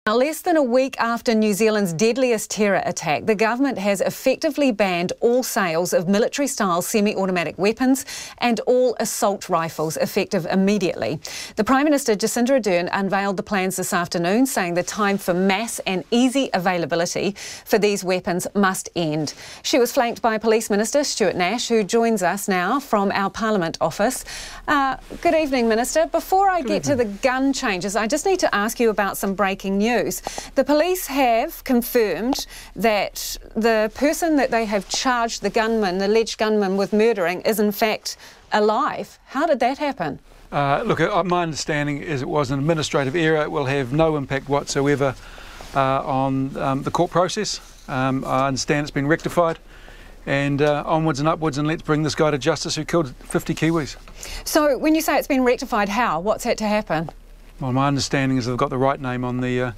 Now, less than a week after New Zealand's deadliest terror attack, the government has effectively banned all sales of military-style semi-automatic weapons and all assault rifles, effective immediately. The Prime Minister, Jacinda Ardern, unveiled the plans this afternoon, saying the time for mass and easy availability for these weapons must end. She was flanked by Police Minister Stuart Nash, who joins us now from our Parliament office. Good evening, Minister. Before I get to the gun changes, I just need to ask you about some breaking news. The police have confirmed that the person that they have charged, the gunman, the alleged gunman with murdering, is in fact alive. How did that happen? Look, my understanding is it was an administrative error. It will have no impact whatsoever on the court process. I understand it's been rectified, and onwards and upwards, and let's bring this guy to justice who killed 50 Kiwis. So when you say it's been rectified, how? What's had to happen? Well, my understanding is they've got the right name on the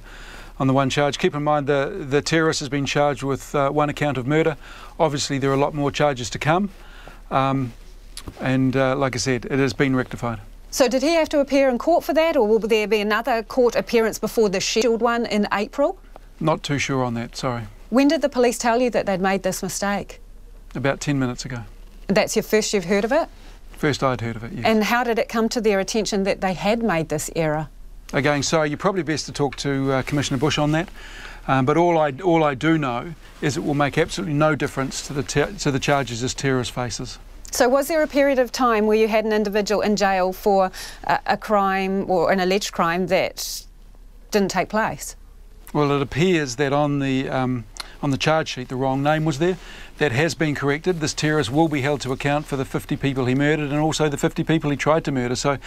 one charge. Keep in mind the terrorist has been charged with one account of murder. Obviously, there are a lot more charges to come, and like I said, it has been rectified. So did he have to appear in court for that, or will there be another court appearance before the scheduled one in April? Not too sure on that, sorry. When did the police tell you that they'd made this mistake? About 10 minutes ago. That's your first you've heard of it? First I'd heard of it, yes. And how did it come to their attention that they had made this error? Again, sorry, you're probably best to talk to Commissioner Bush on that. But all I do know is it will make absolutely no difference to the charges this terrorist faces. So was there a period of time where you had an individual in jail for a crime or an alleged crime that didn't take place? Well, it appears that on the charge sheet the wrong name was there. That has been corrected. This terrorist will be held to account for the 50 people he murdered and also the 50 people he tried to murder. So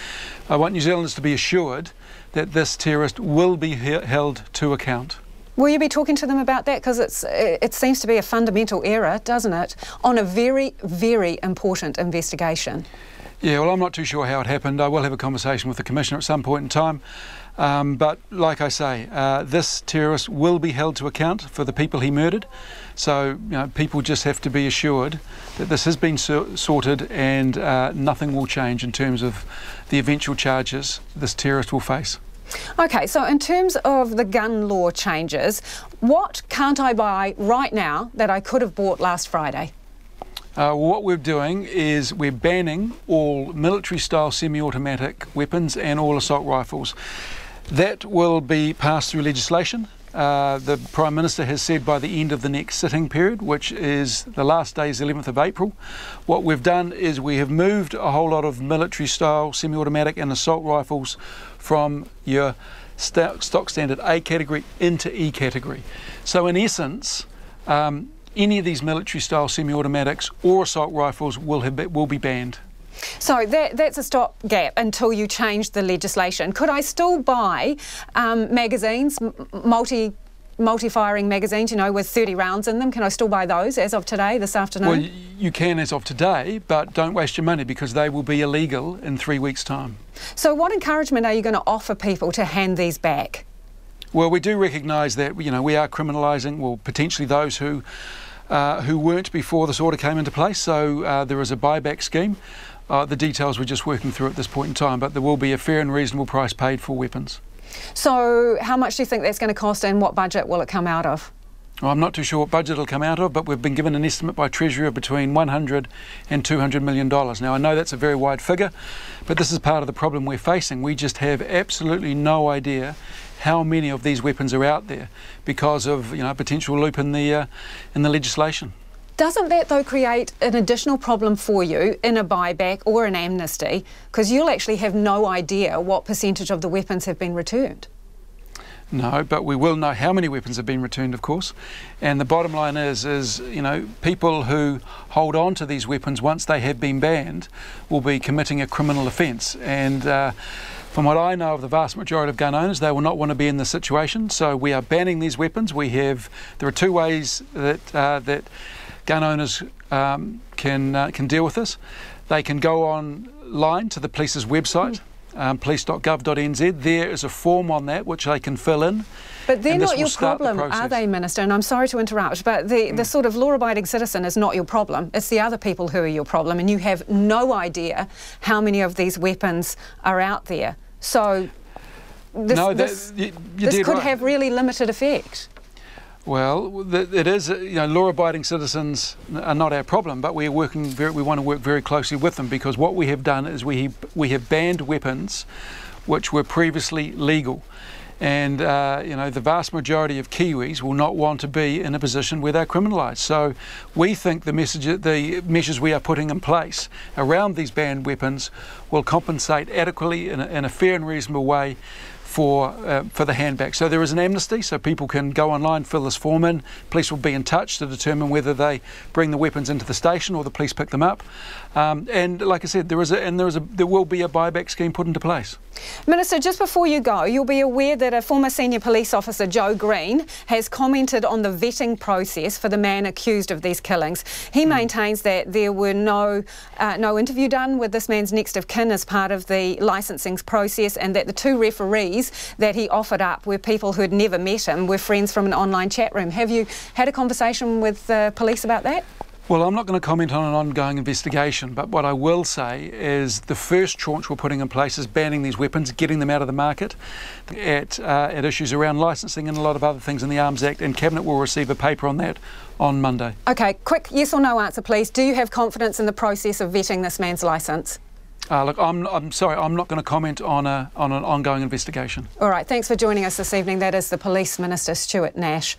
I want New Zealanders to be assured that this terrorist will be held to account. Will you be talking to them about that? Because it seems to be a fundamental error, doesn't it, on a very, very important investigation? Yeah, well, I'm not too sure how it happened. I will have a conversation with the Commissioner at some point in time. But like I say, this terrorist will be held to account for the people he murdered. So, people just have to be assured that this has been sorted and nothing will change in terms of the eventual charges this terrorist will face. OK, so in terms of the gun law changes, what can't I buy right now that I could have bought last Friday? What we're doing is we're banning all military-style semi-automatic weapons and all assault rifles. That will be passed through legislation. The Prime Minister has said by the end of the next sitting period, which is the last day is the 11th of April. What we've done is we have moved a whole lot of military-style semi-automatic and assault rifles from your stock standard A category into E category. So in essence, any of these military-style semi-automatics or assault rifles will be banned. So that's a stopgap until you change the legislation. Could I still buy magazines, multi-firing magazines, with 30 rounds in them? Can I still buy those as of today, this afternoon? Well, you can as of today, but don't waste your money because they will be illegal in 3 weeks' time. So what encouragement are you going to offer people to hand these back? Well, we do recognise that, we are criminalising, well, potentially those who weren't before this order came into place. So there is a buyback scheme. The details we're just working through at this point in time, but there will be a fair and reasonable price paid for weapons. So how much do you think that's going to cost and what budget will it come out of? Well, I'm not too sure what budget it'll come out of, but we've been given an estimate by Treasury of between $100 and $200 million. Now, I know that's a very wide figure, but this is part of the problem we're facing. We just have absolutely no idea how many of these weapons are out there because of a potential loop in the legislation. Doesn't that, though, create an additional problem for you in a buyback or an amnesty? Because you'll actually have no idea what percentage of the weapons have been returned. No, but we will know how many weapons have been returned, of course. And the bottom line is people who hold on to these weapons once they have been banned will be committing a criminal offence. And from what I know of the vast majority of gun owners, they will not want to be in this situation. So we are banning these weapons. There are two ways that gun owners can deal with this. They can go online to the police's website, police.gov.nz. There is a form on that which they can fill in. But they're not your problem, are they, Minister? And I'm sorry to interrupt, but the sort of law-abiding citizen is not your problem. It's the other people who are your problem, and you have no idea how many of these weapons are out there. So this could have really limited effect. Well, it is. Law-abiding citizens are not our problem, but we want to work very closely with them, because what we have done is we have banned weapons which were previously legal. And the vast majority of Kiwis will not want to be in a position where they're criminalised. So we think the measures we are putting in place around these banned weapons will compensate adequately in a fair and reasonable way for the handback. So there is an amnesty, so people can go online, fill this form in. Police will be in touch to determine whether they bring the weapons into the station or the police pick them up. And like I said, there will be a buyback scheme put into place. Minister, just before you go, you'll be aware that a former senior police officer, Joe Green, has commented on the vetting process for the man accused of these killings. He maintains that there were no interview done with this man's next of kin as part of the licensing process, and that the 2 referees that he offered up were people who had never met him, were friends from an online chat room. Have you had a conversation with police about that? Well, I'm not going to comment on an ongoing investigation, but what I will say is the first tranche we're putting in place is banning these weapons, getting them out of the market, at issues around licensing and a lot of other things in the Arms Act, and Cabinet will receive a paper on that on Monday. OK, quick yes or no answer, please. Do you have confidence in the process of vetting this man's licence? Look, I'm sorry, I'm not going to comment on an ongoing investigation. All right, thanks for joining us this evening. That is the Police Minister, Stuart Nash.